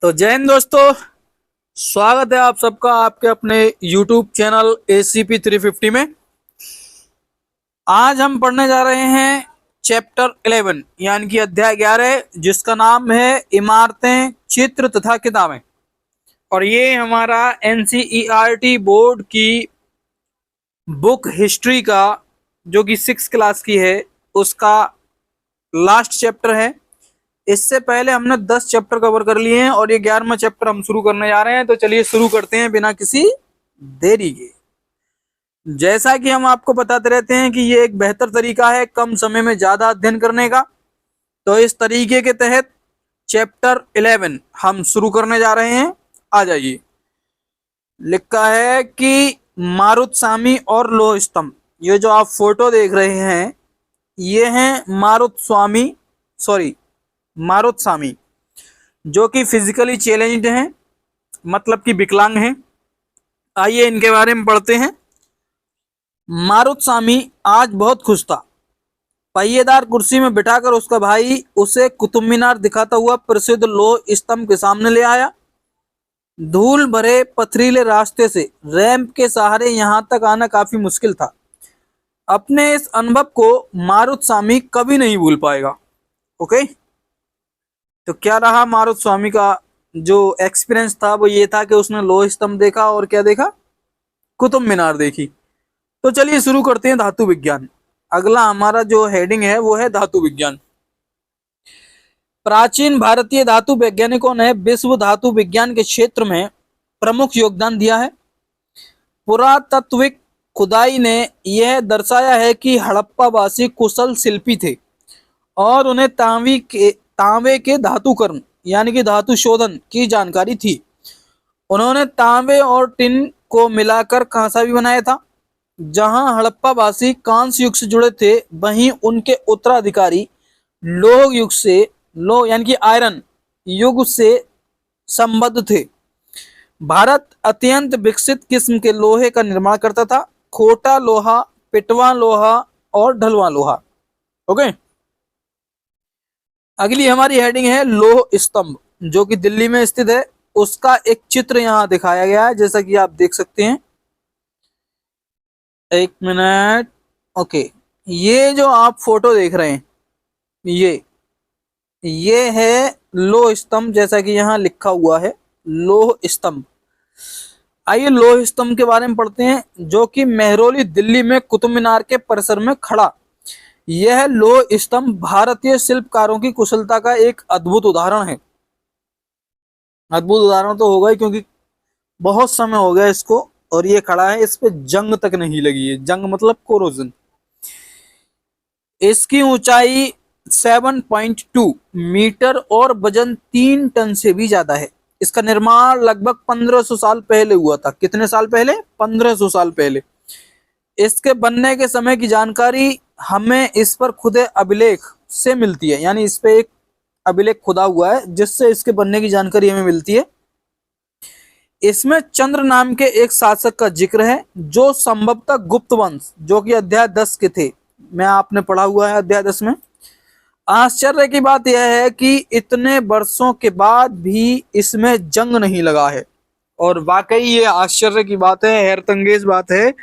तो जय हिंद दोस्तों, स्वागत है आप सबका आपके अपने YouTube चैनल ACP 350 में। आज हम पढ़ने जा रहे हैं चैप्टर 11 यानी कि अध्याय 11, जिसका नाम है इमारतें, चित्र तथा किताबें। और ये हमारा NCERT बोर्ड की बुक हिस्ट्री का, जो कि 6 क्लास की है, उसका लास्ट चैप्टर है। इससे पहले हमने 10 चैप्टर कवर कर लिए हैं और ये 11वां चैप्टर हम शुरू करने जा रहे हैं। तो चलिए शुरू करते हैं बिना किसी देरी के। जैसा कि हम आपको बताते रहते हैं कि ये एक बेहतर तरीका है कम समय में ज्यादा अध्ययन करने का, तो इस तरीके के तहत चैप्टर 11 हम शुरू करने जा रहे हैं। आ जाइए। लिखा है कि मारुतसामी और लौह स्तंभ। ये जो आप फोटो देख रहे हैं ये हैं मारुतसामी, जो कि फिजिकली चैलेंज्ड हैं, मतलब कि विकलांग हैं। आइए इनके बारे में पढ़ते हैं। मारुतसामी आज बहुत खुश था। पहिएदार कुर्सी में बिठाकर उसका भाई उसे कुतुब मीनार दिखाता हुआ प्रसिद्ध लौह स्तंभ के सामने ले आया। धूल भरे पथरीले रास्ते से रैंप के सहारे यहां तक आना काफी मुश्किल था। अपने इस अनुभव को मारुतसामी कभी नहीं भूल पाएगा। ओके, तो क्या रहा मारुतसामी का जो एक्सपीरियंस था वो ये था कि उसने लौह स्तंभ देखा और क्या देखा, कुतुब मीनार देखी। तो चलिए शुरू करते हैं धातु विज्ञान। अगला हमारा जो हेडिंग है वो है धातु विज्ञान। प्राचीन भारतीय धातु वैज्ञानिकों ने विश्व धातु विज्ञान के क्षेत्र में प्रमुख योगदान दिया है। पुरातात्विक खुदाई ने यह दर्शाया है कि हड़प्पावासी कुशल शिल्पी थे और उन्हें तांबे के धातु कर्म यानी कि धातु शोधन की जानकारी थी। उन्होंने तांबे और टिन को मिलाकर कांसा भी बनाया था। जहां हड़प्पावासी कांस्य युग से जुड़े थे, वहीं उनके उत्तराधिकारी लोह युग से, लोह यानी कि आयरन युग से संबद्ध थे। भारत अत्यंत विकसित किस्म के लोहे का निर्माण करता था: खोटा लोहा, पिटवा लोहा और ढलवा लोहा। ओके, अगली हमारी हेडिंग है लौह स्तंभ, जो कि दिल्ली में स्थित है। उसका एक चित्र यहां दिखाया गया है, जैसा कि आप देख सकते हैं। एक मिनट। ओके, ये जो आप फोटो देख रहे हैं ये है लौह स्तंभ, जैसा कि यहाँ लिखा हुआ है लौह स्तंभ। आइए लौह स्तंभ के बारे में पढ़ते हैं, जो कि मेहरौली दिल्ली में कुतुब मीनार के परिसर में खड़ा यह लौह स्तंभ भारतीय शिल्पकारों की कुशलता का एक अद्भुत उदाहरण है। अद्भुत उदाहरण तो होगा ही, क्योंकि बहुत समय हो गया इसको और ये खड़ा है, इस पे जंग तक नहीं लगी है। जंग मतलब कोरोजन। इसकी ऊंचाई 7.2 मीटर और वजन 3 टन से भी ज्यादा है। इसका निर्माण लगभग 1500 साल पहले हुआ था। कितने साल पहले? 1500 साल पहले। इसके बनने के समय की जानकारी हमें इस पर खुदे अभिलेख से मिलती है, यानी इस पे एक अभिलेख खुदा हुआ है जिससे इसके बनने की जानकारी हमें मिलती है। इसमें चंद्र नाम के एक शासक का जिक्र है, जो संभवतः गुप्त वंश, जो कि अध्याय 10 के थे। मैं आपने पढ़ा हुआ है अध्याय 10 में। आश्चर्य की बात यह है कि इतने वर्षों के बाद भी इसमें जंग नहीं लगा है। और वाकई ये आश्चर्य की बात है, हैरतअंगेज बात है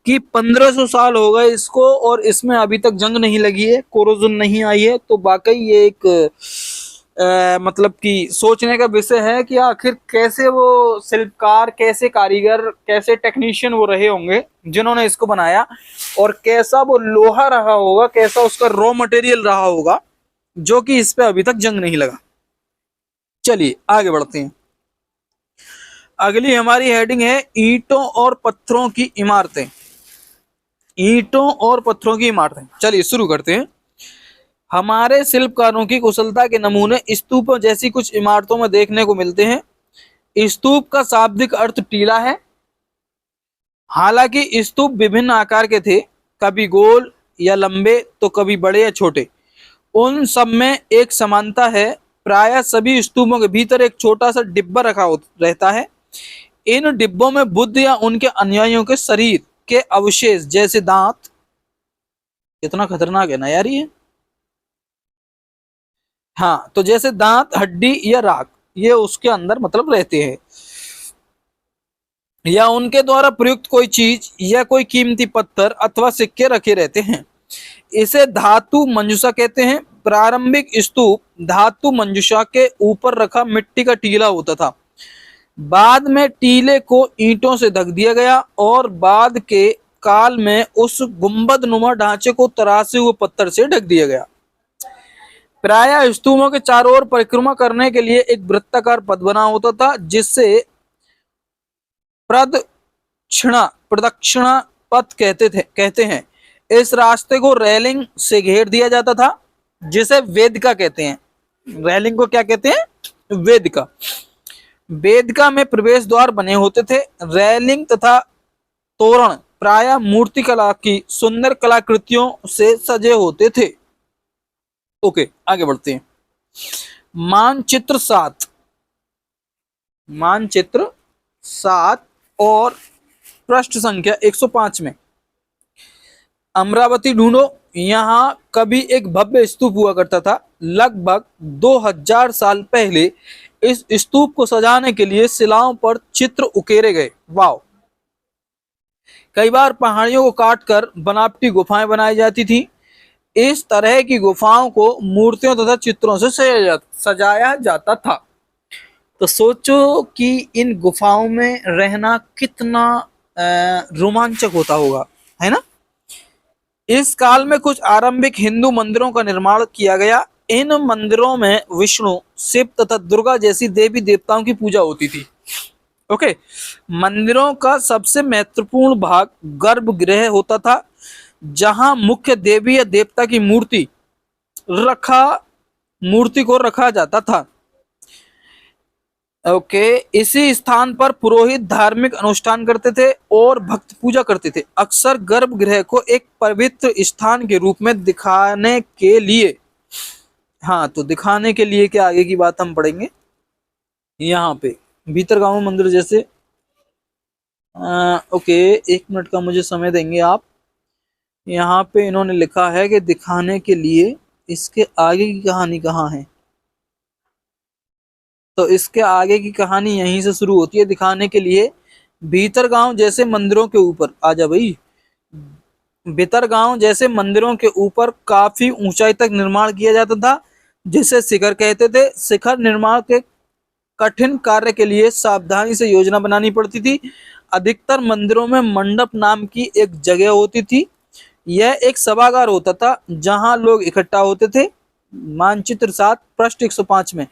कि 1500 साल हो गए इसको और इसमें अभी तक जंग नहीं लगी है, कोरोजन नहीं आई है। तो वाकई ये एक मतलब कि सोचने का विषय है कि आखिर कैसे वो शिल्पकार, कैसे कारीगर, कैसे टेक्नीशियन वो रहे होंगे जिन्होंने इसको बनाया, और कैसा वो लोहा रहा होगा, कैसा उसका रॉ मटेरियल रहा होगा, जो कि इस पे अभी तक जंग नहीं लगा। चलिए आगे बढ़ते हैं। अगली हमारी हेडिंग है ईंटों और पत्थरों की इमारतें। ईंटों और पत्थरों की इमारतें, चलिए शुरू करते हैं। हमारे शिल्पकारों की कुशलता के नमूने स्तूप जैसी कुछ इमारतों में देखने को मिलते हैं। स्तूप का शाब्दिक अर्थ टीला है। हालांकि स्तूप विभिन्न आकार के थे, कभी गोल या लंबे तो कभी बड़े या छोटे। उन सब में एक समानता है, प्रायः सभी स्तूपों के भीतर एक छोटा सा डिब्बा रखा रहता है। इन डिब्बों में बुद्ध या उनके अनुयायियों के शरीर के अवशेष जैसे दांत, कितना खतरनाक है ना यार ये। हाँ, तो जैसे दांत, हड्डी या राख ये उसके अंदर मतलब रहते हैं, या उनके द्वारा प्रयुक्त कोई चीज या कोई कीमती पत्थर अथवा सिक्के रखे रहते हैं। इसे धातु मंजूषा कहते हैं। प्रारंभिक स्तूप धातु मंजूषा के ऊपर रखा मिट्टी का टीला होता था। बाद में टीले को ईंटों से ढक दिया गया और बाद के काल में उस गुंबद नुमा ढांचे को तरासे हुए पत्थर से ढक दिया गया। प्रायः स्तूपों के चारों ओर परिक्रमा करने के लिए एक वृत्ताकार पथ बना होता था, जिससे प्रदक्षिणा पथ कहते हैं। इस रास्ते को रेलिंग से घेर दिया जाता था, जिसे वेदिका कहते हैं। रेलिंग को क्या कहते हैं? वेदिका। वेदिका में प्रवेश द्वार बने होते थे। रेलिंग तथा तोरण प्रायः मूर्तिकला की सुंदर कलाकृतियों से सजे होते थे। ओके, आगे बढ़ते हैं। मानचित्र 7, मानचित्र 7 और पृष्ठ संख्या 105 में अमरावती ढूंढो। यहाँ कभी एक भव्य स्तूप हुआ करता था। लगभग 2000 साल पहले इस स्तूप को सजाने के लिए शिलाओं पर चित्र उकेरे गए। वाव! कई बार पहाड़ियों को काटकर बनावटी गुफाएं बनाई जाती थी। इस तरह की गुफाओं को मूर्तियों तथा चित्रों से सजाया जाता था। तो सोचो कि इन गुफाओं में रहना कितना रोमांचक होता होगा, है ना। इस काल में कुछ आरंभिक हिंदू मंदिरों का निर्माण किया गया। इन मंदिरों में विष्णु, शिव तथा दुर्गा जैसी देवी देवताओं की पूजा होती थी। ओके, मंदिरों का सबसे महत्वपूर्ण भाग गर्भगृह होता था, जहां मुख्य देवी या देवता की मूर्ति को रखा जाता था। ओके, इसी स्थान पर पुरोहित धार्मिक अनुष्ठान करते थे और भक्त पूजा करते थे। अक्सर गर्भगृह को एक पवित्र स्थान के रूप में दिखाने के लिए, हाँ, तो दिखाने के लिए क्या आगे की बात हम पढ़ेंगे। यहाँ पे भीतरगांव मंदिर जैसे, ओके, 1 मिनट का मुझे समय देंगे आप। यहाँ पे इन्होंने लिखा है कि दिखाने के लिए। इसके आगे की कहानी कहाँ है? तो इसके आगे की कहानी यहीं से शुरू होती है। दिखाने के लिए भीतरगांव जैसे मंदिरों के ऊपर, आजा भाई, भीतरगांव जैसे मंदिरों के ऊपर काफी ऊंचाई तक निर्माण किया जाता था, जिसे शिखर कहते थे। शिखर निर्माण के कठिन कार्य के लिए सावधानी से योजना बनानी पड़ती थी। अधिकतर मंदिरों में मंडप नाम की एक जगह होती थी। यह एक सभागार होता था जहां लोग इकट्ठा होते थे। मानचित्र 7 पृष्ठ 105 में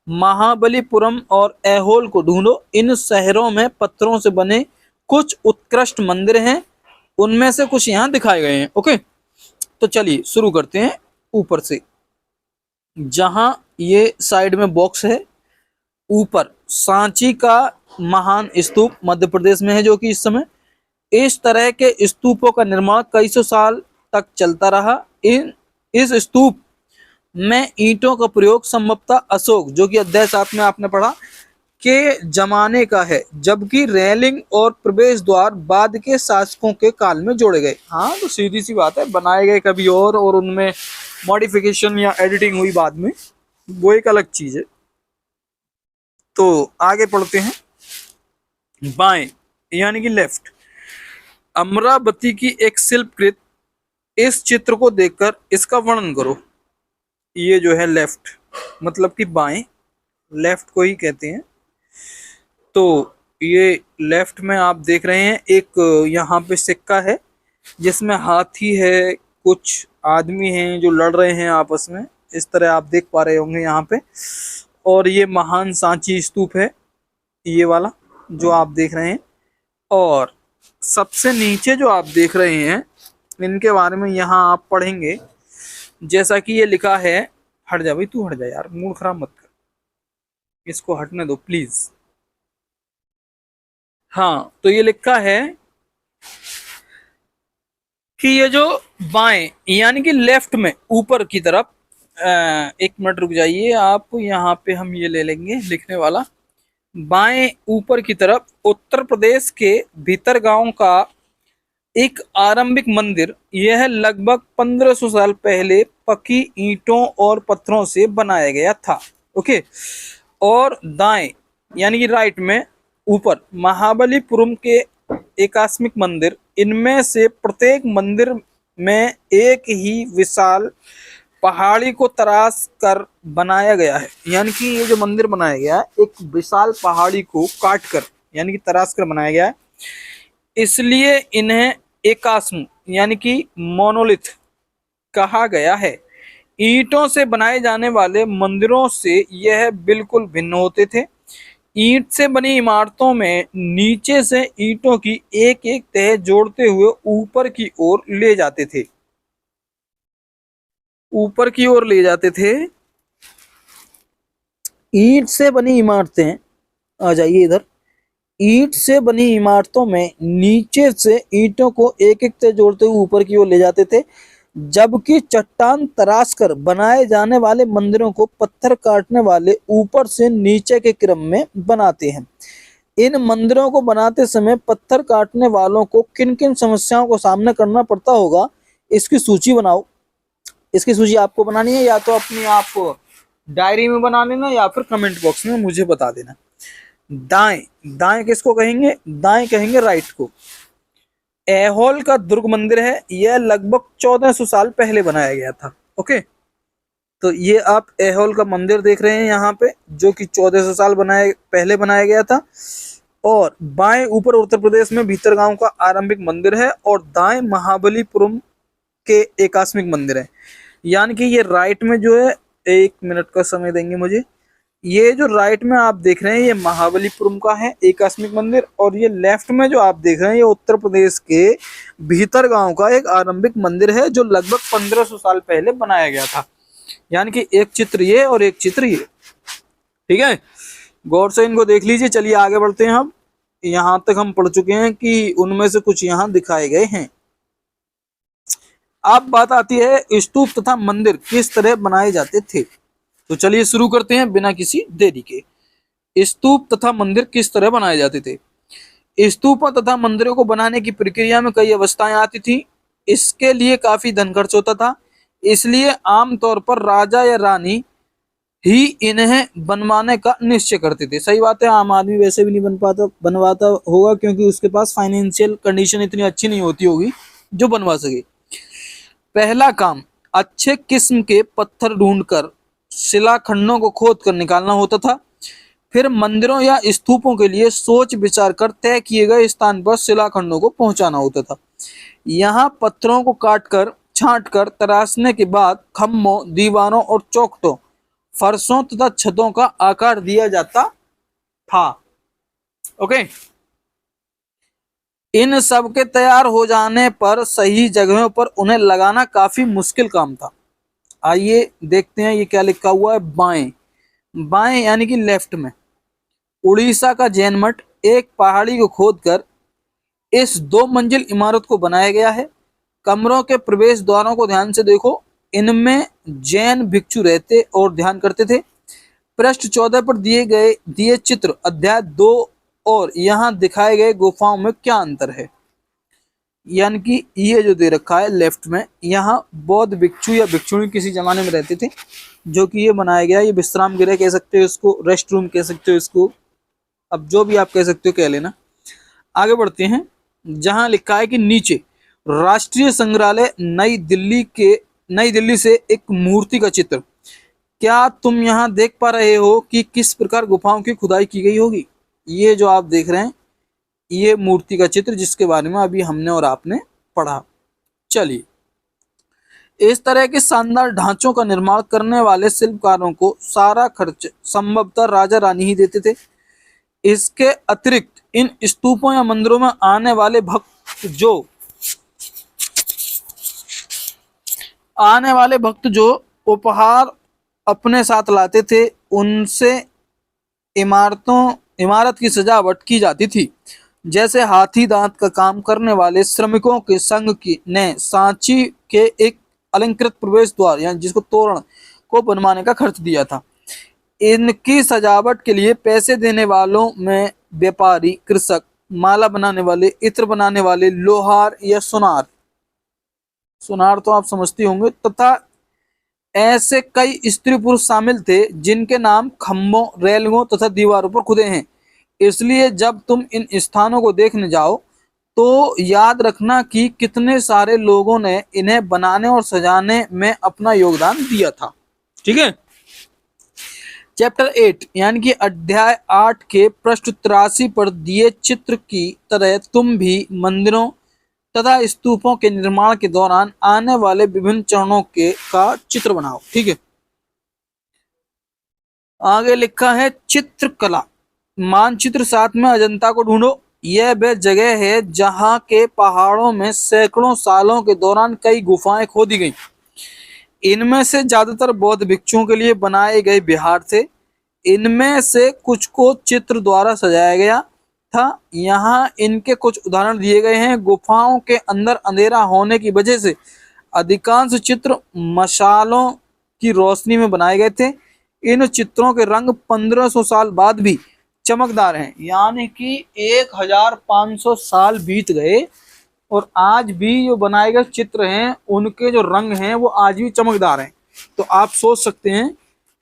महाबलीपुरम और ऐहोल को ढूंढो। इन शहरों में पत्थरों से बने कुछ उत्कृष्ट मंदिर हैं। उनमें से कुछ यहाँ दिखाए गए हैं। ओके, तो चलिए शुरू करते हैं ऊपर से। जहां ये साइड में बॉक्स है, ऊपर सांची का महान स्तूप मध्य प्रदेश में है, जो कि इस समय इस तरह के स्तूपों का निर्माण कई सौ साल तक चलता रहा। इस स्तूप में ईंटों का प्रयोग संभवतः अशोक, जो कि अध्याय 7 में आपने पढ़ा, के जमाने का है, जबकि रेलिंग और प्रवेश द्वार बाद के शासकों के काल में जोड़े गए। हाँ, तो सीधी सी बात है, बनाए गए कभी और उनमें मॉडिफिकेशन या एडिटिंग हुई बाद में, वो एक अलग चीज है। तो आगे पढ़ते हैं। बाएं यानी कि लेफ्ट, अमरावती की एक शिल्पकृत। इस चित्र को देखकर इसका वर्णन करो। ये जो है लेफ्ट, मतलब कि बाएं, लेफ्ट को ही कहते हैं। तो ये लेफ्ट में आप देख रहे हैं एक यहाँ पे सिक्का है, जिसमें हाथी है, कुछ आदमी हैं जो लड़ रहे हैं आपस में, इस तरह आप देख पा रहे होंगे यहाँ पे। और ये महान सांची स्तूप है, ये वाला जो आप देख रहे हैं। और सबसे नीचे जो आप देख रहे हैं, इनके बारे में यहाँ आप पढ़ेंगे, जैसा कि ये लिखा है। हट जा भाई, तू हट जा यार, मूड खराब मत कर, इसको हटने दो प्लीज। हाँ, तो ये लिखा है कि ये जो बाएं यानी कि लेफ्ट में ऊपर की तरफ, 1 मिनट रुक जाइए आप, यहाँ पे हम ये ले लेंगे लिखने वाला। बाएं ऊपर की तरफ उत्तर प्रदेश के भीतरगांव का एक आरंभिक मंदिर। यह लगभग 1500 साल पहले पकी ईंटों और पत्थरों से बनाया गया था। ओके, और दाएं यानी कि राइट में ऊपर महाबलीपुरम के एकात्मिक मंदिर, इनमें से प्रत्येक मंदिर में एक ही विशाल पहाड़ी को तराश कर बनाया गया है। यानी कि ये जो मंदिर बनाया गया है एक विशाल पहाड़ी को काट कर यानी कि तराश कर बनाया गया है, इसलिए इन्हें एकास्म यानी कि मोनोलिथ कहा गया है। ईंटों से बनाए जाने वाले मंदिरों से यह बिल्कुल भिन्न होते थे। ईंट से बनी इमारतों में नीचे से ईंटों की एक एक तह जोड़ते हुए ऊपर की ओर ले जाते थे। ऊपर की ओर ले जाते थे। ईंट से बनी इमारतें, आ जाइए इधर, ईंट से बनी इमारतों में नीचे से ईंटों को एक एक तह जोड़ते हुए ऊपर की ओर ले जाते थे, जबकि चट्टान तराश कर बनाए जाने वाले मंदिरों को पत्थर काटने वाले ऊपर से नीचे के क्रम में बनाते हैं। इन मंदिरों को बनाते समय पत्थर काटने वालों को किन किन समस्याओं का सामना करना पड़ता होगा, इसकी सूची बनाओ। इसकी सूची आपको बनानी है, या तो अपनी आप डायरी में बना लेना या फिर कमेंट बॉक्स में मुझे बता देना। दाएं, दाएं किसको कहेंगे? दाएं कहेंगे राइट को। ऐहोल का दुर्ग मंदिर है, यह लगभग 1400 साल पहले बनाया गया था। ओके, तो ये आप ऐहोल का मंदिर देख रहे हैं यहाँ पे, जो कि 1400 साल पहले बनाया गया था। और बाएं ऊपर उत्तर प्रदेश में भीतरगांव का आरंभिक मंदिर है, और दाएं महाबलीपुरम के एकात्मिक मंदिर है। यानी कि ये राइट में जो है, 1 मिनट का समय देंगे मुझे, ये जो राइट में आप देख रहे हैं ये महाबलीपुरम का है एकात्मिक मंदिर, और ये लेफ्ट में जो आप देख रहे हैं ये उत्तर प्रदेश के भीतरगांव का एक आरंभिक मंदिर है, जो लगभग 1500 साल पहले बनाया गया था। यानी कि एक चित्र ये और एक चित्र ये। ठीक है, गौर से इनको देख लीजिए। चलिए आगे बढ़ते हैं। हम यहाँ तक हम पढ़ चुके हैं कि उनमें से कुछ यहाँ दिखाए गए हैं। अब बात आती है स्तूप तथा मंदिर किस तरह बनाए जाते थे। तो चलिए शुरू करते हैं बिना किसी देरी के। स्तूप तथा मंदिर किस तरह बनाए जाते थे। स्तूप तथा मंदिरों को बनाने की प्रक्रिया में कई अवस्थाएं आती थी। इसके लिए काफी धन खर्च होता था, इसलिए आमतौर पर राजा या रानी ही इन्हें बनवाने का निश्चय करते थे। सही बात है, आम आदमी वैसे भी नहीं बनवाता होगा, क्योंकि उसके पास फाइनेंशियल कंडीशन इतनी अच्छी नहीं होती होगी जो बनवा सके। पहला काम, अच्छे किस्म के पत्थर ढूंढकर शिलाखंडों को खोद कर निकालना होता था। फिर मंदिरों या स्तूपों के लिए सोच विचार कर तय किए गए स्थान पर शिलाखंडों को पहुंचाना होता था। यहाँ पत्थरों को काटकर छांटकर तराशने के बाद खम्भों, दीवारों और चौखटों, फर्शों तथा छतों का आकार दिया जाता था। ओके, इन सब के तैयार हो जाने पर सही जगहों पर उन्हें लगाना काफी मुश्किल काम था। आइए देखते हैं ये क्या लिखा हुआ है। बाएं, बाएं यानी कि लेफ्ट में उड़ीसा का जैन मठ एक पहाड़ी को खोदकर इस 2 मंजिल इमारत को बनाया गया है। कमरों के प्रवेश द्वारों को ध्यान से देखो, इनमें जैन भिक्षु रहते और ध्यान करते थे। पृष्ठ 14 पर दिए चित्र अध्याय 2 और यहाँ दिखाए गए गुफाओं में क्या अंतर है। यानी कि ये जो दे रखा है लेफ्ट में, यहाँ बौद्ध भिक्षु या भिक्षुणी किसी जमाने में रहते थे, जो कि ये बनाया गया। ये विश्राम गृह कह सकते हो इसको, रेस्ट रूम कह सकते हो इसको, अब जो भी आप कह सकते हो कह लेना। आगे बढ़ते हैं, जहां लिखा है कि नीचे राष्ट्रीय संग्रहालय नई दिल्ली से एक मूर्ति का चित्र। क्या तुम यहाँ देख पा रहे हो कि किस प्रकार गुफाओं की खुदाई की गई होगी। ये जो आप देख रहे हैं ये मूर्ति का चित्र, जिसके बारे में अभी हमने और आपने पढ़ा। चलिए, इस तरह के शानदार ढांचों का निर्माण करने वाले शिल्पकारों को सारा खर्च संभवतः राजा रानी ही देते थे। इसके अतिरिक्त इन स्तूपों या मंदिरों में आने वाले भक्त जो उपहार अपने साथ लाते थे, उनसे इमारत की सजावट की जाती थी। जैसे हाथी दांत का काम करने वाले श्रमिकों के संघ ने सांची के एक अलंकृत प्रवेश द्वार यानी जिसको तोरण को बनवाने का खर्च दिया था। इनकी सजावट के लिए पैसे देने वालों में व्यापारी, कृषक, माला बनाने वाले, इत्र बनाने वाले, लोहार या सुनार तो आप समझते होंगे, तथा ऐसे कई स्त्री पुरुष शामिल थे जिनके नाम खम्भों, रेलिंगों तथा दीवारों पर खुदे हैं। इसलिए जब तुम इन स्थानों को देखने जाओ तो याद रखना कि कितने सारे लोगों ने इन्हें बनाने और सजाने में अपना योगदान दिया था। ठीक है। चैप्टर 8 यानी कि अध्याय 8 के पृष्ठ 83 पर दिए चित्र की तरह तुम भी मंदिरों तथा स्तूपों के निर्माण के दौरान आने वाले विभिन्न चरणों के का चित्र बनाओ। ठीक है। आगे लिखा है चित्रकला। मानचित्र 7 में अजंता को ढूंढो। यह वह जगह है जहां के पहाड़ों में सैकड़ों सालों के दौरान कई गुफाएं खोदी गईं। इनमें से ज्यादातर बौद्ध भिक्षुओं के लिए बनाए गए विहार थे। इनमें से कुछ को चित्र द्वारा सजाया गया था। यहाँ इनके कुछ उदाहरण दिए गए हैं। गुफाओं के अंदर अंधेरा होने की वजह से अधिकांश चित्र मशालों की रोशनी में बनाए गए थे। इन चित्रों के रंग 1500 साल बाद भी चमकदार हैं, यानी कि 1500 साल बीत गए और आज भी जो बनाए गए चित्र हैं उनके जो रंग हैं वो आज भी चमकदार हैं। तो आप सोच सकते हैं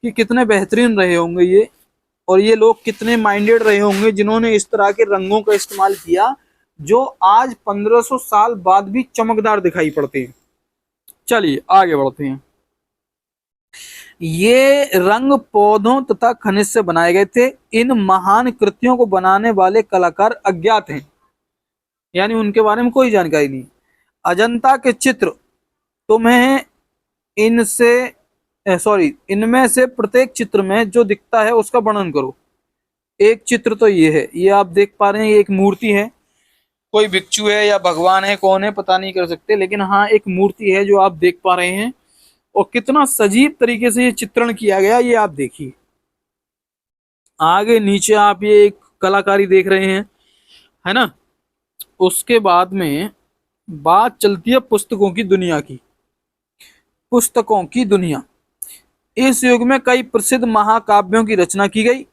कि कितने बेहतरीन रहे होंगे ये, और ये लोग कितने माइंडेड रहे होंगे जिन्होंने इस तरह के रंगों का इस्तेमाल किया जो आज 1500 साल बाद भी चमकदार दिखाई पड़ते हैं। चलिए आगे बढ़ते हैं। ये रंग पौधों तथा खनिज से बनाए गए थे। इन महान कृतियों को बनाने वाले कलाकार अज्ञात हैं, यानी उनके बारे में कोई जानकारी नहीं। अजंता के चित्र तुम्हें इनमें से प्रत्येक चित्र में जो दिखता है उसका वर्णन करो। एक चित्र तो ये है, ये आप देख पा रहे हैं, ये एक मूर्ति है। कोई भिक्षु है या भगवान है, कौन है पता नहीं कर सकते, लेकिन हाँ एक मूर्ति है जो आप देख पा रहे हैं। और कितना सजीव तरीके से ये चित्रण किया गया ये आप देखिए। आगे नीचे आप ये एक कलाकारी देख रहे हैं, है ना। उसके बाद में बात चलती है पुस्तकों की दुनिया की। पुस्तकों की दुनिया। इस युग में कई प्रसिद्ध महाकाव्यों की रचना की गई।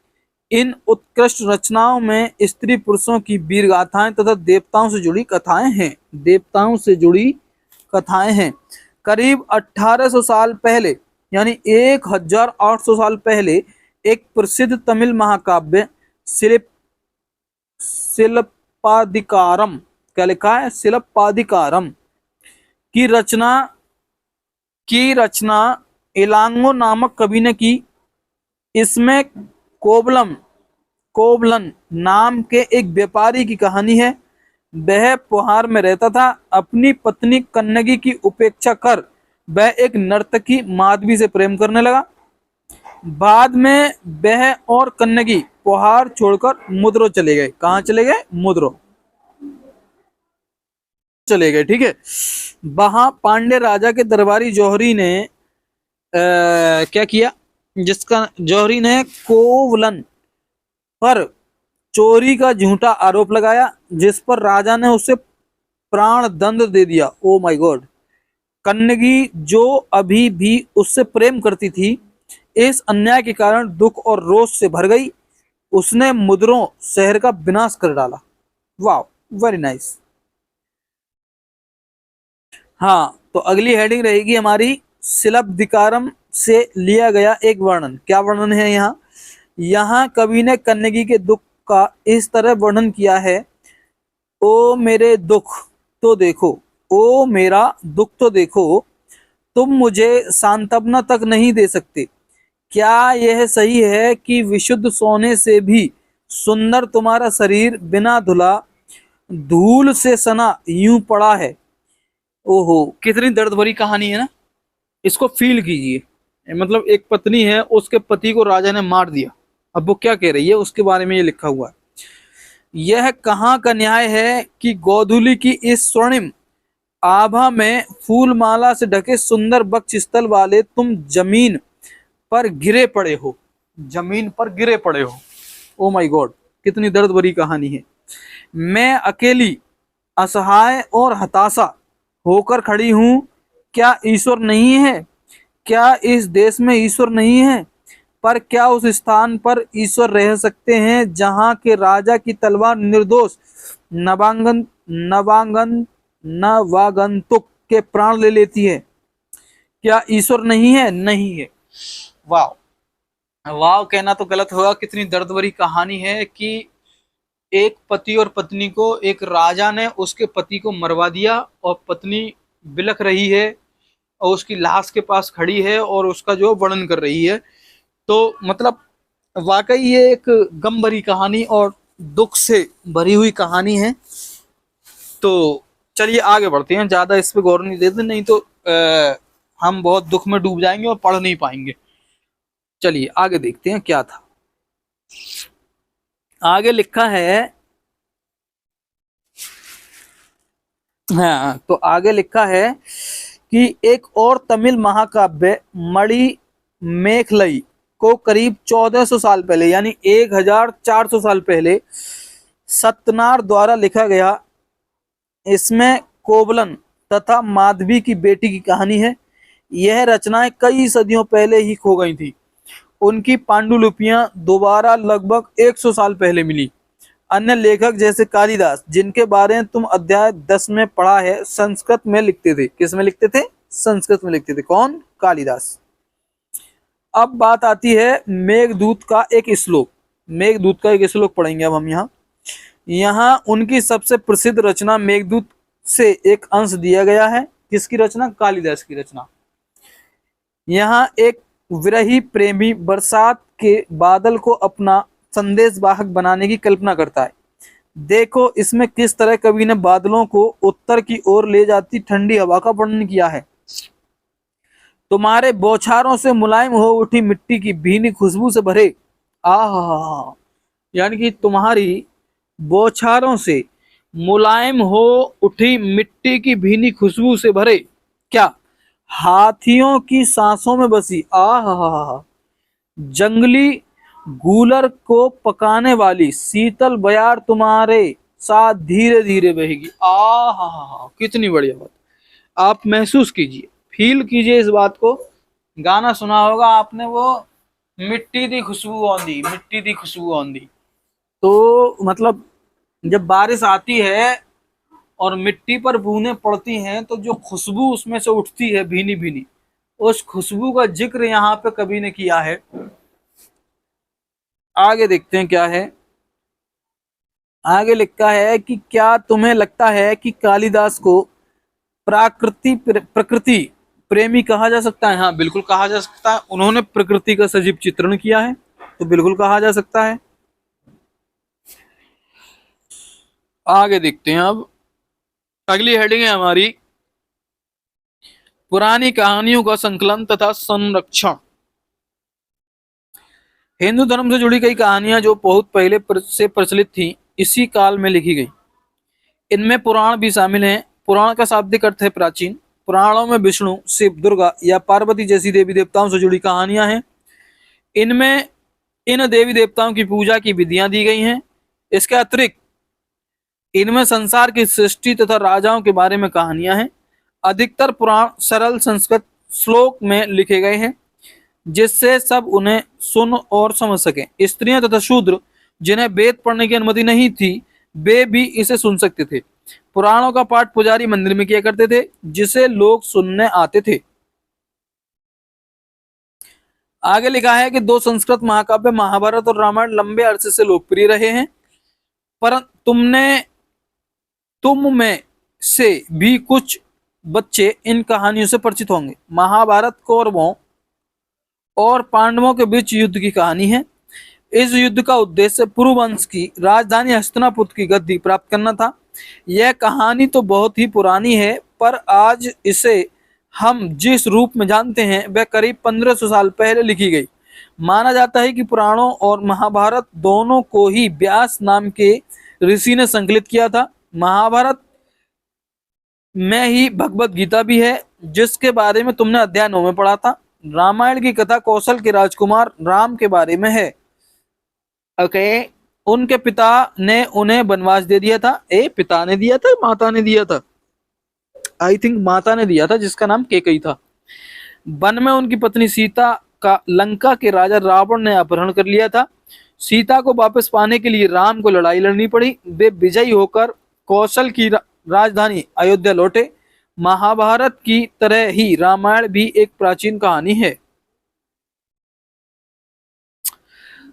इन उत्कृष्ट रचनाओं में स्त्री पुरुषों की वीर गाथाएं तथा देवताओं से जुड़ी कथाएं हैं। देवताओं से जुड़ी कथाएं हैं। करीब 1800 साल पहले यानी 1800 साल पहले एक प्रसिद्ध तमिल महाकाव्य शिल्पाधिकारम, क्या लिखा है, शिल्पाधिकारम की रचना इलांगो नामक कवि ने की। इसमें कोवलन नाम के एक व्यापारी की कहानी है। वह पुहार में रहता था। अपनी पत्नी कन्नगी की उपेक्षा कर वह एक नर्तकी माधवी से प्रेम करने लगा। बाद में वह और कन्नगी पुहार छोड़कर मुद्रो चले गए। कहाँ चले गए? मुद्रो चले गए। ठीक है। वहां पांड्य राजा के दरबारी जौहरी ने क्या किया, जिसका जौहरी ने कोवलन पर चोरी का झूठा आरोप लगाया, जिस पर राजा ने उसे प्राण दंड दे दिया। Oh my God. कन्नगी जो अभी भी उससे प्रेम करती थी, इस अन्याय के कारण दुख और रोष से भर गई। उसने मुद्रों शहर का विनाश कर डाला। वाह, वेरी नाइस। हाँ, तो अगली हेडिंग रहेगी हमारी शिल्पाधिकारम से लिया गया एक वर्णन। क्या वर्णन है यहाँ? यहाँ कवि ने कन्नगी के दुख का इस तरह वर्णन किया है। ओ मेरे दुख तो देखो, ओ मेरा दुख तो देखो, तुम मुझे सांत्वना तक नहीं दे सकते। क्या यह सही है कि विशुद्ध सोने से भी सुंदर तुम्हारा शरीर बिना धुला धूल से सना यूं पड़ा है? ओहो, कितनी दर्द भरी कहानी है ना। इसको फील कीजिए। मतलब एक पत्नी है, उसके पति को राजा ने मार दिया। अब वो क्या कह रही है उसके बारे में ये लिखा हुआ है। यह कहाँ का न्याय है कि गोधूली की इस स्वर्णिम आभा में फूलमाला से ढके सुंदर वक्ष स्थल वाले तुम जमीन पर गिरे पड़े हो। जमीन पर गिरे पड़े हो। ओ माय गॉड, कितनी दर्द भरी कहानी है। मैं अकेली असहाय और हताशा होकर खड़ी हूं। क्या ईश्वर नहीं है? क्या इस देश में ईश्वर नहीं है? पर क्या उस स्थान पर ईश्वर रह सकते हैं जहां के राजा की तलवार निर्दोष नवागंतुक के प्राण ले लेती है? क्या ईश्वर नहीं है? नहीं है। वाह, वाह कहना तो गलत होगा। कितनी दर्द भरी कहानी है कि एक पति और पत्नी को, एक राजा ने उसके पति को मरवा दिया और पत्नी बिलख रही है और उसकी लाश के पास खड़ी है और उसका जो वर्णन कर रही है। तो मतलब वाकई ये एक गम भरी कहानी और दुख से भरी हुई कहानी है। तो चलिए आगे बढ़ते हैं, ज्यादा इस पे गौर नहीं देते, नहीं तो हम बहुत दुख में डूब जाएंगे और पढ़ नहीं पाएंगे। चलिए आगे देखते हैं क्या था। आगे लिखा है, हाँ तो आगे लिखा है कि एक और तमिल महाकाव्य मणि मेखलई को करीब 1400 साल पहले यानी 1400 साल पहले सत्तनार द्वारा लिखा गया। इसमें कोवलन तथा माधवी की बेटी की कहानी है। यह रचनाएं कई सदियों पहले ही खो गई थी। उनकी पांडुलिपियां दोबारा लगभग 100 साल पहले मिली। अन्य लेखक जैसे कालिदास, जिनके बारे में तुम अध्याय 10 में पढ़ा है, संस्कृत में लिखते थे। किस में लिखते थे? संस्कृत में लिखते थे। कौन? कालिदास। अब बात आती है मेघदूत का एक श्लोक। मेघदूत का एक श्लोक पढ़ेंगे अब हम यहाँ उनकी सबसे प्रसिद्ध रचना मेघदूत से एक अंश दिया गया है। किसकी रचना? कालिदास की रचना। यहाँ एक विरही प्रेमी बरसात के बादल को अपना संदेशवाहक बनाने की कल्पना करता है। देखो इसमें किस तरह कवि ने बादलों को उत्तर की ओर ले जाती ठंडी हवा का वर्णन किया है। तुम्हारे बौछारों से मुलायम हो उठी मिट्टी की भीनी खुशबू से भरे, आहा, यानी कि तुम्हारी बौछारों से मुलायम हो उठी मिट्टी की भीनी खुशबू से भरे, क्या हाथियों की सांसों में बसी, आहा, जंगली गूलर को पकाने वाली शीतल बयार तुम्हारे साथ धीरे धीरे बहेगी। आहा, कितनी बढ़िया बात। आप महसूस कीजिए, फील कीजिए इस बात को। गाना सुना होगा आपने, वो मिट्टी दी खुशबू आंदी, मिट्टी दी खुशबू आंदी। तो मतलब जब बारिश आती है और मिट्टी पर बूंदें पड़ती हैं तो जो खुशबू उसमें से उठती है भीनी भीनी, उस खुशबू का जिक्र यहाँ पे कवि ने किया है। आगे देखते हैं क्या है। आगे लिखा है कि क्या तुम्हें लगता है कि कालिदास को प्रकृति प्रेमी कहा जा सकता है? हाँ बिल्कुल कहा जा सकता है। उन्होंने प्रकृति का सजीव चित्रण किया है, तो बिल्कुल कहा जा सकता है। आगे देखते हैं अब। अगली हेडिंग है हमारी पुरानी कहानियों का संकलन तथा संरक्षण। हिंदू धर्म से जुड़ी कई कहानियां जो बहुत पहले से प्रचलित थी, इसी काल में लिखी गई। इनमें पुराण भी शामिल हैं। पुराण का शाब्दिक अर्थ है प्राचीन। पुराणों में विष्णु, शिव, दुर्गा या पार्वती जैसी देवी देवताओं से जुड़ी कहानियां हैं। इनमें इन देवी देवताओं की पूजा की विधियां दी गई हैं। इसके अतिरिक्त इनमें संसार की सृष्टि तथा राजाओं के बारे में कहानियां हैं। अधिकतर पुराण सरल संस्कृत श्लोक में लिखे गए हैं, जिससे सब उन्हें सुन और समझ सकें। स्त्रियां तथा शूद्र, जिन्हें वेद पढ़ने की अनुमति नहीं थी, वे भी इसे सुन सकते थे। पुराणों का पाठ पुजारी मंदिर में किया करते थे, जिसे लोग सुनने आते थे। आगे लिखा है कि दो संस्कृत महाकाव्य महाभारत और रामायण लंबे अरसे से लोकप्रिय रहे हैं, पर तुम में से भी कुछ बच्चे इन कहानियों से परिचित होंगे। महाभारत कौरवों और पांडवों के बीच युद्ध की कहानी है। इस युद्ध का उद्देश्य पुरुवंश की राजधानी हस्तिनापुर की गद्दी प्राप्त करना था। यह कहानी तो बहुत ही पुरानी है, पर आज इसे हम जिस रूप में जानते हैं वह करीब 1500 साल पहले लिखी गई। माना जाता है कि पुराणों और महाभारत दोनों को ही व्यास नाम के ऋषि ने संकलित किया था। महाभारत में ही भगवत गीता भी है, जिसके बारे में तुमने अध्याय 9 में पढ़ा था। रामायण की कथा कौशल के राजकुमार राम के बारे में है। ओके, उनके पिता ने उन्हें वनवास दे दिया था। पिता ने दिया था, माता ने दिया था? आई थिंक माता ने दिया था, जिसका नाम कैकेयी था। वन में उनकी पत्नी सीता का लंका के राजा रावण ने अपहरण कर लिया था। सीता को वापस पाने के लिए राम को लड़ाई लड़नी पड़ी। वे विजयी होकर कौशल की राजधानी अयोध्या लौटे। महाभारत की तरह ही रामायण भी एक प्राचीन कहानी है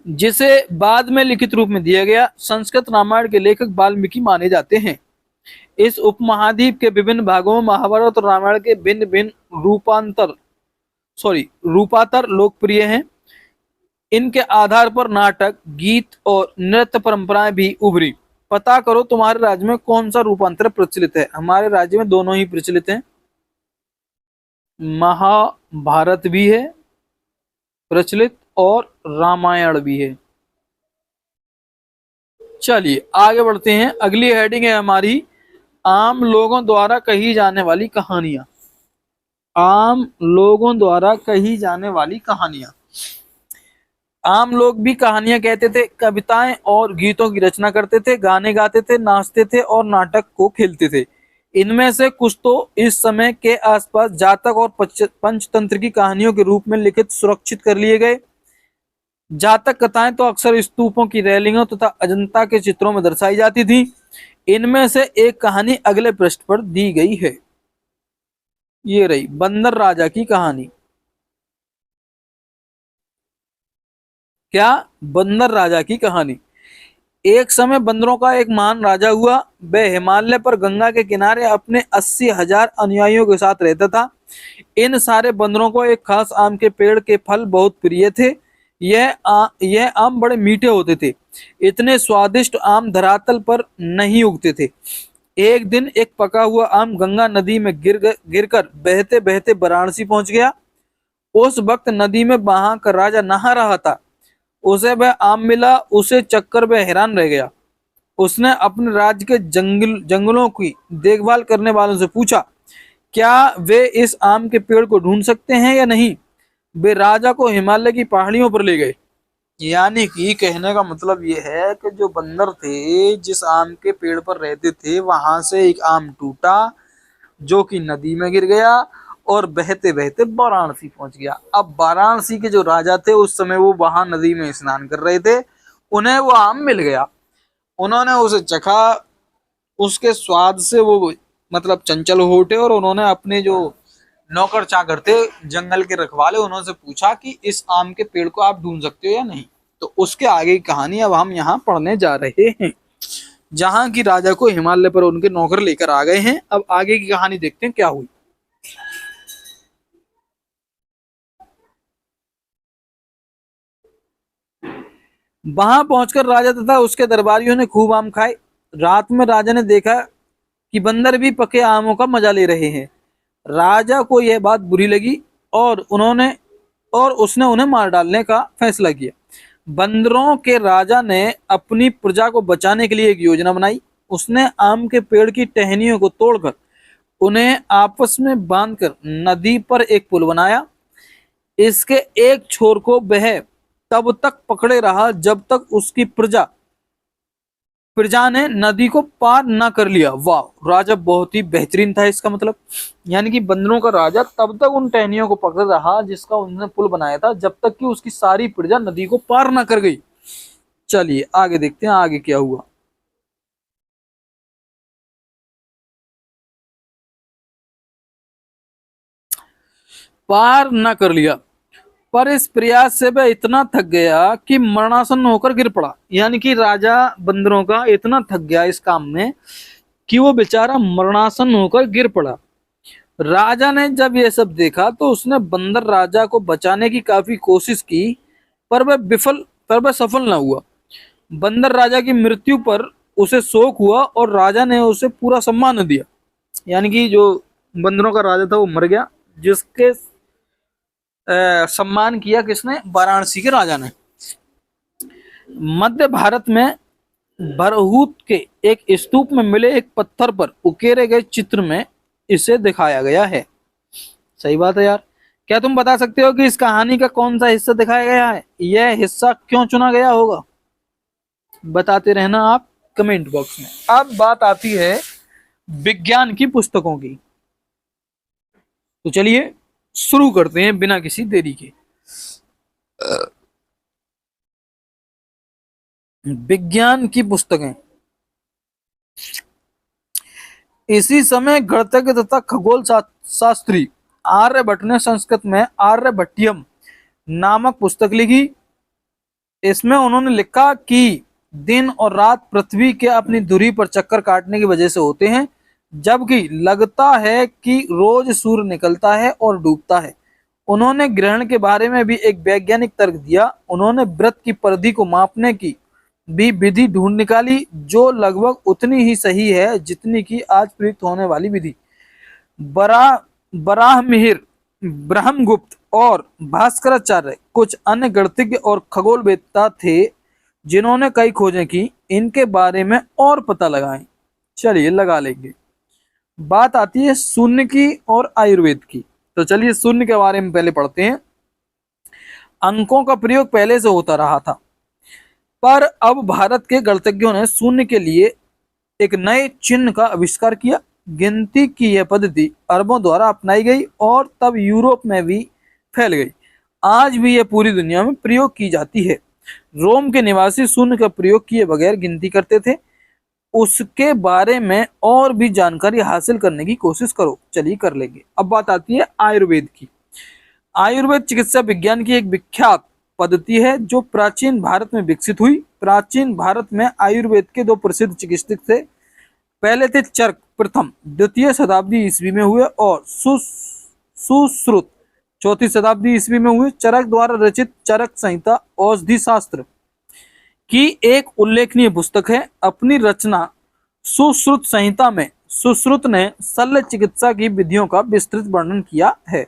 जिसे बाद में लिखित रूप में दिया गया। संस्कृत रामायण के लेखक वाल्मीकि माने जाते हैं। इस उपमहाद्वीप के विभिन्न भागों में महाभारत और रामायण के भिन्न भिन्न रूपांतर लोकप्रिय हैं। इनके आधार पर नाटक, गीत और नृत्य परंपराएं भी उभरी। पता करो तुम्हारे राज्य में कौन सा रूपांतर प्रचलित है। हमारे राज्य में दोनों ही प्रचलित हैं। महाभारत भी है प्रचलित और रामायण भी है। चलिए आगे बढ़ते हैं। अगली हेडिंग है हमारी आम लोगों द्वारा कही जाने वाली कहानियां। आम लोगों द्वारा कही जाने वाली कहानियां। आम लोग भी कहानियां कहते थे, कविताएं और गीतों की रचना करते थे, गाने गाते थे, नाचते थे और नाटक को खेलते थे। इनमें से कुछ तो इस समय के आसपास जातक और पंचतंत्र की कहानियों के रूप में लिखित सुरक्षित कर लिए गए। जातक कथाएं तो अक्सर स्तूपों की रैलिंगों तथा अजंता के चित्रों में दर्शाई जाती थी। इनमें से एक कहानी अगले पृष्ठ पर दी गई है। ये रही बंदर राजा की कहानी। क्या? बंदर राजा की कहानी। एक समय बंदरों का एक महान राजा हुआ। वह हिमालय पर गंगा के किनारे अपने 80,000 अनुयायियों के साथ रहता था। इन सारे बंदरों को एक खास आम के पेड़ के फल बहुत प्रिय थे। यह आम बड़े मीठे होते थे। इतने स्वादिष्ट आम धरातल पर नहीं उगते थे। एक दिन एक पका हुआ आम गंगा नदी में गिरकर बहते बहते वाराणसी पहुंच गया। उस वक्त नदी में वहां का राजा नहा रहा था। उसे वह आम मिला। उसे चक्कर वह हैरान रह गया। उसने अपने राज्य के जंगलों की देखभाल करने वालों से पूछा, क्या वे इस आम के पेड़ को ढूंढ सकते हैं या नहीं। वे राजा को हिमालय की पहाड़ियों पर ले गए। यानी कि कहने का मतलब ये है कि जो बंदर थे जिस आम के पेड़ पर रहते थे वहां से एक आम टूटा जो कि नदी में गिर गया और बहते बहते वाराणसी पहुंच गया। अब वाराणसी के जो राजा थे उस समय वो वहां नदी में स्नान कर रहे थे। उन्हें वो आम मिल गया। उन्होंने उसे चखा। उसके स्वाद से वो मतलब चंचल हो उठे और उन्होंने अपने जो नौकर चाकर थे जंगल के रखवाले उन्होंने पूछा कि इस आम के पेड़ को आप ढूंढ सकते हो या नहीं। तो उसके आगे की कहानी अब हम यहाँ पढ़ने जा रहे हैं। जहां की राजा को हिमालय पर उनके नौकर लेकर आ गए हैं। अब आगे की कहानी देखते हैं क्या हुई। वहां पहुंचकर राजा तथा उसके दरबारियों ने खूब आम खाए। रात में राजा ने देखा कि बंदर भी पके आमों का मजा ले रहे हैं। राजा को यह बात बुरी लगी और उसने उन्हें मार डालने का फैसला किया। बंदरों के राजा ने अपनी प्रजा को बचाने के लिए एक योजना बनाई। उसने आम के पेड़ की टहनियों को तोड़कर उन्हें आपस में बांधकर नदी पर एक पुल बनाया। इसके एक छोर को वह तब तक पकड़े रहा जब तक उसकी प्रजा ने नदी को पार न कर लिया। वाह, राजा बहुत ही बेहतरीन था इसका मतलब। यानी कि बंदरों का राजा तब तक उन टहनियों को पकड़ रहा जिसका उन्होंने पुल बनाया था जब तक कि उसकी सारी प्रजा नदी को पार न कर गई। चलिए आगे देखते हैं आगे क्या हुआ। पार न कर लिया पर इस प्रयास से वह इतना थक गया कि मरणासन होकर गिर पड़ा। यानी कि राजा बंदरों का इतना थक गया इस काम में कि वो बेचारा मरणासन होकर गिर पड़ा। राजा ने जब यह सब देखा तो उसने बंदर राजा को बचाने की काफी कोशिश की पर वह सफल न हुआ। बंदर राजा की मृत्यु पर उसे शोक हुआ और राजा ने उसे पूरा सम्मान दिया। यानी कि जो बंदरों का राजा था वो मर गया जिसके सम्मान किया किसने? वाराणसी के राजा ने। मध्य भारत में भरहूत के एक स्तूप में मिले एक पत्थर पर उकेरे गए चित्र में इसे दिखाया गया है। सही बात है यार। क्या तुम बता सकते हो कि इस कहानी का कौन सा हिस्सा दिखाया गया है? यह हिस्सा क्यों चुना गया होगा? बताते रहना आप कमेंट बॉक्स में। अब बात आती है विज्ञान की पुस्तकों की। तो चलिए शुरू करते हैं बिना किसी देरी के। विज्ञान की पुस्तकें। इसी समय गणितज्ञ तथा खगोल शास्त्री आर्यभट्ट ने संस्कृत में आर्यभट्टियम नामक पुस्तक लिखी। इसमें उन्होंने लिखा कि दिन और रात पृथ्वी के अपनी धुरी पर चक्कर काटने की वजह से होते हैं, जबकि लगता है कि रोज सूर्य निकलता है और डूबता है। उन्होंने ग्रहण के बारे में भी एक वैज्ञानिक तर्क दिया। उन्होंने वृत्त की परिधि को मापने की भी विधि ढूंढ निकाली, जो लगभग उतनी ही सही है जितनी की आज प्रयुक्त होने वाली विधि। बराहमिहिर, ब्रह्मगुप्त और भास्कराचार्य कुछ अन्य गणितज्ञ और खगोलवेत्ता थे जिन्होंने कई खोजें की। इनके बारे में और पता लगाएं। चलिए लगा लेंगे। बात आती है शून्य की और आयुर्वेद की। तो चलिए शून्य के बारे में पहले पढ़ते हैं। अंकों का प्रयोग पहले से होता रहा था, पर अब भारत के गणितज्ञों ने शून्य के लिए एक नए चिन्ह का आविष्कार किया। गिनती की यह पद्धति अरबों द्वारा अपनाई गई और तब यूरोप में भी फैल गई। आज भी यह पूरी दुनिया में प्रयोग की जाती है। रोम के निवासी शून्य का प्रयोग किए बगैर गिनती करते थे। उसके बारे में और भी जानकारी हासिल करने की कोशिश करो। चलिए कर लेंगे। अब बात आती है आयुर्वेद की। आयुर्वेद चिकित्सा विज्ञान की एक विख्यात पद्धति है जो प्राचीन भारत में विकसित हुई। प्राचीन भारत में आयुर्वेद के दो प्रसिद्ध चिकित्सक थे। पहले थे चरक, प्रथम द्वितीय शताब्दी ईस्वी में हुए, और सुश्रुत चौथी शताब्दी ईस्वी में हुए। चरक द्वारा रचित चरक संहिता औषधि शास्त्र की एक उल्लेखनीय पुस्तक है। अपनी रचना सुश्रुत संहिता में सुश्रुत ने शल्य चिकित्सा की विधियों का विस्तृत वर्णन किया है।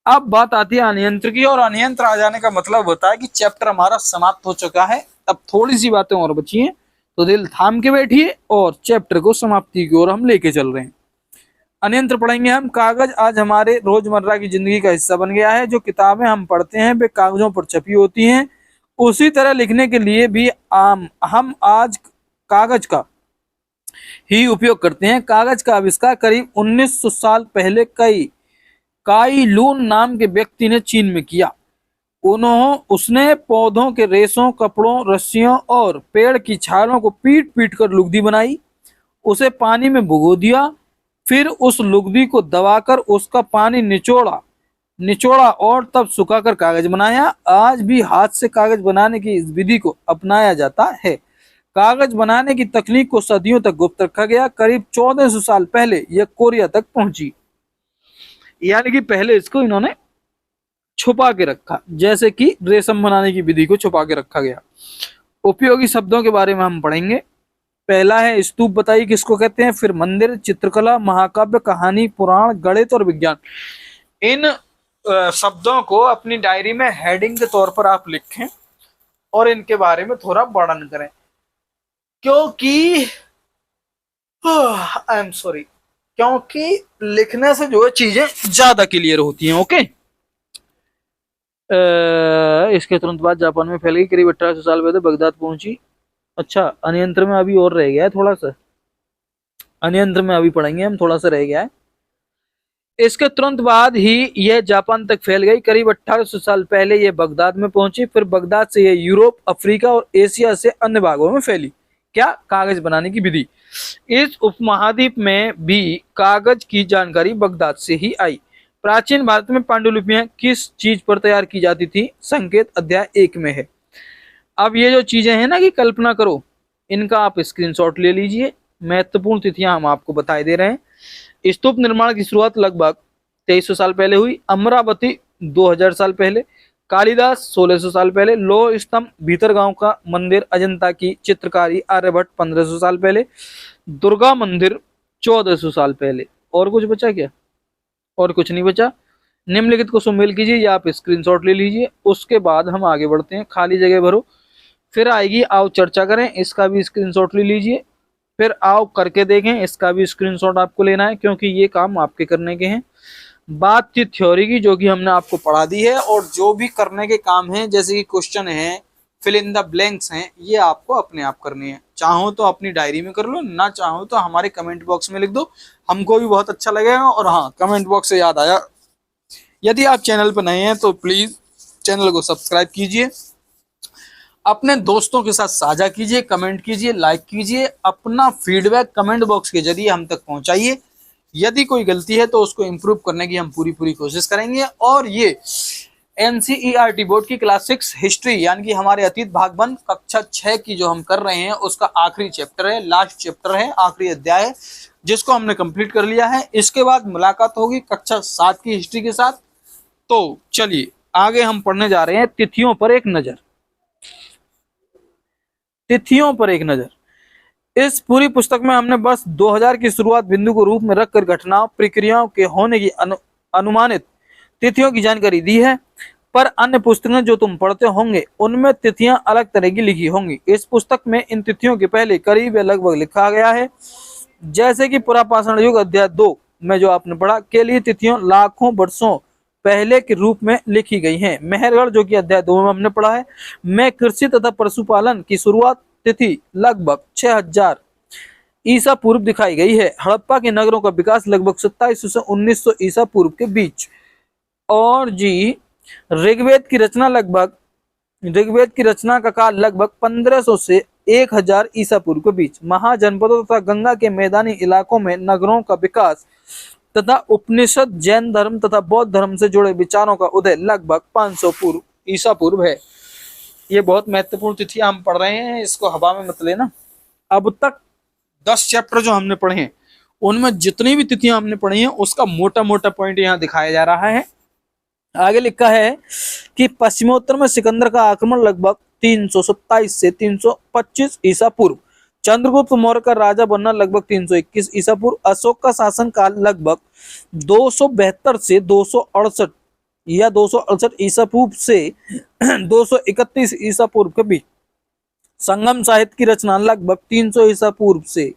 अब बात आती है अनियंत्र की, और अनियंत्र आ जाने का मतलब होता है कि चैप्टर हमारा समाप्त हो चुका है। अब थोड़ी सी बातें और बची हैं, तो दिल थाम के बैठिए और चैप्टर को समाप्ति की ओर हम लेके चल रहे हैं। अनियंत्र पढ़ेंगे हम। कागज आज हमारे रोजमर्रा की जिंदगी का हिस्सा बन गया है। जो किताबें हम पढ़ते हैं वे कागजों पर छपी होती हैं। उसी तरह लिखने के लिए भी हम आज कागज का ही उपयोग करते हैं। कागज का आविष्कार करीब 1900 साल पहले काई लून नाम के व्यक्ति ने चीन में किया। उसने पौधों के रेशों, कपड़ों, रस्सियों और पेड़ की छालों को पीट पीट कर लुगदी बनाई। उसे पानी में भिगो दिया, फिर उस लुगदी को दबाकर उसका पानी निचोड़ा और तब सुखाकर कागज बनाया। आज भी हाथ से कागज बनाने की इस विधि को अपनाया जाता है। कागज बनाने की तकनीक को सदियों तक गुप्त रखा गया। करीब 1400 साल पहले यह कोरिया तक पहुंची। यानी कि पहले इसको इन्होंने छुपा के रखा, जैसे कि रेशम बनाने की विधि को छुपा के रखा गया। उपयोगी शब्दों के बारे में हम पढ़ेंगे। पहला है स्तूप, बताइए किसको कहते हैं। फिर मंदिर, चित्रकला, महाकाव्य, कहानी, पुराण, गणित और विज्ञान। इन शब्दों को अपनी डायरी में हेडिंग के तौर पर आप लिखें और इनके बारे में थोड़ा वर्णन करें, क्योंकि आई एम सॉरी, क्योंकि लिखने से जो है चीजें ज्यादा क्लियर होती हैं। ओके। इसके तुरंत बाद जापान में फैल गई। करीब 1800 साल पहले बगदाद पहुंची। अच्छा, अनियंत्र में अभी और रह गया है थोड़ा सा। अनियंत्र में अभी पढ़ेंगे हम, थोड़ा सा रह गया है। इसके तुरंत बाद ही यह जापान तक फैल गई। करीब 1800 साल पहले यह बगदाद में पहुंची। फिर बगदाद से यह यूरोप, अफ्रीका और एशिया से अन्य भागों में फैली। क्या? कागज बनाने की विधि। इस उपमहाद्वीप में भी कागज की जानकारी बगदाद से ही आई। प्राचीन भारत में पांडुलिपियां किस चीज पर तैयार की जाती थी? संकेत अध्याय 1 में है। अब ये जो चीजें हैं ना कि कल्पना करो, इनका आप स्क्रीनशॉट ले लीजिए। महत्वपूर्ण तिथियां हम आपको बताए दे रहे हैं। स्तूप निर्माण की शुरुआत लगभग 2300 साल पहले हुई। अमरावती 2000 साल पहले। कालिदास 1600 साल पहले। लोह स्तंभ, भीतरगांव का मंदिर, अजंता की चित्रकारी, आर्यभट्ट 1500 साल पहले। दुर्गा मंदिर 1400 साल पहले। और कुछ बचा क्या? और कुछ नहीं बचा। निम्नलिखित को सुमेल कीजिए या आप स्क्रीनशॉट ले लीजिए। उसके बाद हम आगे बढ़ते हैं। खाली जगह भरो। फिर आएगी आओ चर्चा करें, इसका भी स्क्रीनशॉट ले लीजिए। फिर आओ करके देखें, इसका भी स्क्रीनशॉट आपको लेना है, क्योंकि ये काम आपके करने के हैं। बात थी थ्योरी की, जो कि हमने आपको पढ़ा दी है, और जो भी करने के काम हैं, जैसे कि क्वेश्चन है, फिल इन द ब्लैंक्स हैं, ये आपको अपने आप करने हैं। चाहो तो अपनी डायरी में कर लो, ना चाहो तो हमारे कमेंट बॉक्स में लिख दो, हमको भी बहुत अच्छा लगेगा। और हाँ, कमेंट बॉक्स से याद आया, यदि आप चैनल पर नए हैं तो प्लीज चैनल को सब्सक्राइब कीजिए। अपने दोस्तों के साथ साझा कीजिए, कमेंट कीजिए, लाइक कीजिए, अपना फीडबैक कमेंट बॉक्स के जरिए हम तक पहुंचाइए। यदि कोई गलती है तो उसको इम्प्रूव करने की हम पूरी कोशिश करेंगे। और ये NCERT बोर्ड की क्लास 6 हिस्ट्री यानी कि हमारे अतीत भाग 1 कक्षा 6 की जो हम कर रहे हैं उसका आखिरी चैप्टर है, लास्ट चैप्टर है, आखिरी अध्याय है, जिसको हमने कंप्लीट कर लिया है। इसके बाद मुलाकात होगी कक्षा 7 की हिस्ट्री के साथ। तो चलिए आगे हम पढ़ने जा रहे हैं तिथियों पर एक नजर। तिथियों पर एक नजर। इस पूरी पुस्तक में हमने बस 2000 की शुरुआत बिंदु को रूप में रखकर घटनाओं प्रक्रियाओं के होने की अनुमानित तिथियों की जानकारी दी है। पर अन्य पुस्तकें जो तुम पढ़ते होंगे उनमें तिथियां अलग तरह की लिखी होंगी। इस पुस्तक में इन तिथियों के पहले करीब या लगभग लिखा गया है। जैसे कि पुरापाषाण युग अध्याय 2 में जो आपने पढ़ा के लिए तिथियों लाखों वर्षों पहले के रूप में लिखी गई हैं। मेहरगढ़ जो कि अध्याय 2 में हमने पढ़ा है में कृषि तथा पशुपालन की शुरुआत तिथि लगभग 6000 ईसा पूर्व दिखाई गई है। हड़प्पा के नगरों का विकास लगभग 2700 से 1900 ईसा पूर्व के बीच। और जी ऋग्वेद की रचना का काल लगभग 1500 से 1000 ईसा पूर्व के बीच। महाजनपदों तथा गंगा के मैदानी इलाकों में नगरों का विकास तथा उपनिषद जैन धर्म तथा बौद्ध धर्म से जुड़े विचारों का उदय लगभग 500 पूर्व ईसा पूर्व है। ये बहुत महत्वपूर्ण तिथि हम पढ़ रहे हैं, इसको हवा में मत लेना। अब तक 10 चैप्टर जो हमने पढ़े हैं उनमें जितनी भी तिथियां हमने पढ़ी हैं उसका मोटा मोटा पॉइंट यहाँ दिखाया जा रहा है। आगे लिखा है कि पश्चिमोत्तर में सिकंदर का आक्रमण लगभग 327 से 325 ईसा पूर्व। चंद्रगुप्त मौर्य का राजा बनना लगभग 321 ईसा पूर्व। अशोक का शासन काल लगभग 272 से 268 या 268 ईसा पूर्व से 231 ईसा पूर्व के बीच। संगम साहित्य की रचना लगभग 300 ईसा पूर्व से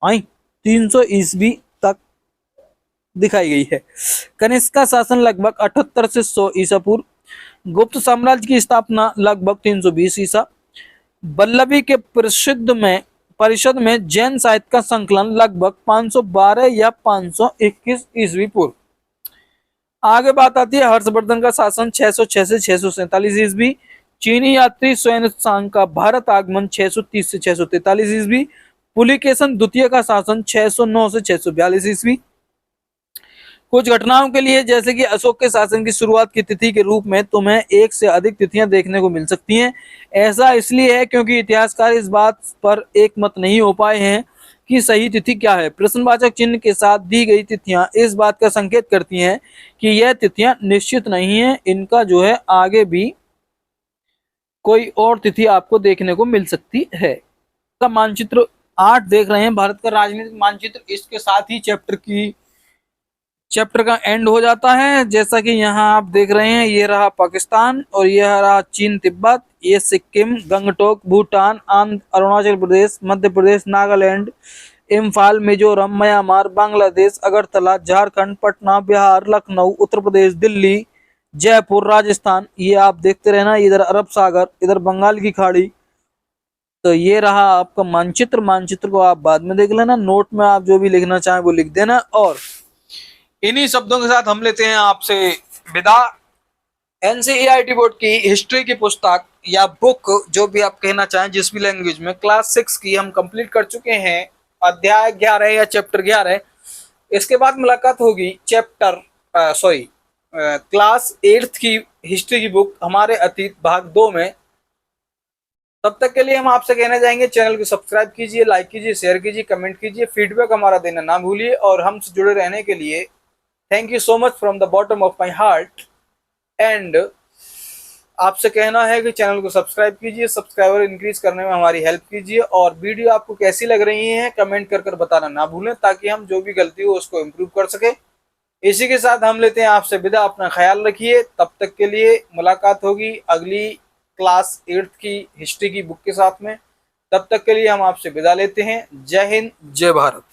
300 ईस्वी तक दिखाई गई है। कनिष्क का शासन लगभग 78 से 100 ईसा पूर्व। गुप्त साम्राज्य की स्थापना लगभग 320 ईसा। वल्लभी के परिषद में जैन साहित्य का संकलन लगभग 512 या 521 ईस्वी पूर्व। आगे बात आती है हर्षवर्धन का शासन 606 से 647 ईस्वी। चीनी यात्री स्वान का भारत आगमन 630 से 643 ईस्वी। पुलिकेशन द्वितीय का शासन 609 से 642 ईस्वी। कुछ घटनाओं के लिए जैसे कि अशोक के शासन की शुरुआत की तिथि के रूप में तुम्हें एक से अधिक तिथियां देखने को मिल सकती हैं। ऐसा इसलिए है क्योंकि इतिहासकार इस बात पर एक मत नहीं हो पाए हैं कि सही तिथि क्या है। प्रश्नवाचक चिन्ह के साथ दी गई तिथियां इस बात का संकेत करती हैं कि यह तिथियां निश्चित नहीं है, इनका जो है आगे भी कोई और तिथि आपको देखने को मिल सकती है। का मानचित्र 8 देख रहे हैं, भारत का राजनीतिक मानचित्र। इसके साथ ही चैप्टर का एंड हो जाता है। जैसा कि यहाँ आप देख रहे हैं, ये रहा पाकिस्तान और यह रहा चीन तिब्बत, ये सिक्किम, गंगटोक, भूटान, अरुणाचल प्रदेश, मध्य प्रदेश, नागालैंड, इम्फाल, मिजोरम, म्यांमार, बांग्लादेश, अगरतला, झारखंड, पटना, बिहार, लखनऊ, उत्तर प्रदेश, दिल्ली, जयपुर, राजस्थान। ये आप देखते रहना। इधर अरब सागर, इधर बंगाल की खाड़ी। तो ये रहा आपका मानचित्र। मानचित्र को आप बाद में देख लेना, नोट में आप जो भी लिखना चाहें वो लिख देना। और इन्हीं शब्दों के साथ हम लेते हैं आपसे विदा। NCERT बोर्ड की हिस्ट्री की पुस्तक या बुक, जो भी आप कहना चाहें जिस भी लैंग्वेज में, क्लास 6 की हम कंप्लीट कर चुके हैं, अध्याय 11 या चैप्टर 11। इसके बाद मुलाकात होगी क्लास 8 की हिस्ट्री की बुक हमारे अतीत भाग 2 में। तब तक के लिए हम आपसे कहना चाहेंगे चैनल को सब्सक्राइब कीजिए, लाइक कीजिए, शेयर कीजिए, कमेंट कीजिए, फीडबैक हमारा देना ना भूलिए। और हमसे जुड़े रहने के लिए thank you so much from the bottom of my heart. And आपसे कहना है कि चैनल को सब्सक्राइब कीजिए, सब्सक्राइबर इंक्रीज करने में हमारी हेल्प कीजिए। और वीडियो आपको कैसी लग रही है कमेंट कर बताना ना भूलें, ताकि हम जो भी गलती हो उसको इम्प्रूव कर सके। इसी के साथ हम लेते हैं आपसे विदा। अपना ख्याल रखिए। तब तक के लिए मुलाकात होगी अगली क्लास 8 की हिस्ट्री की बुक के साथ में। तब तक के लिए हम आपसे विदा लेते हैं। जय हिंद, जय भारत।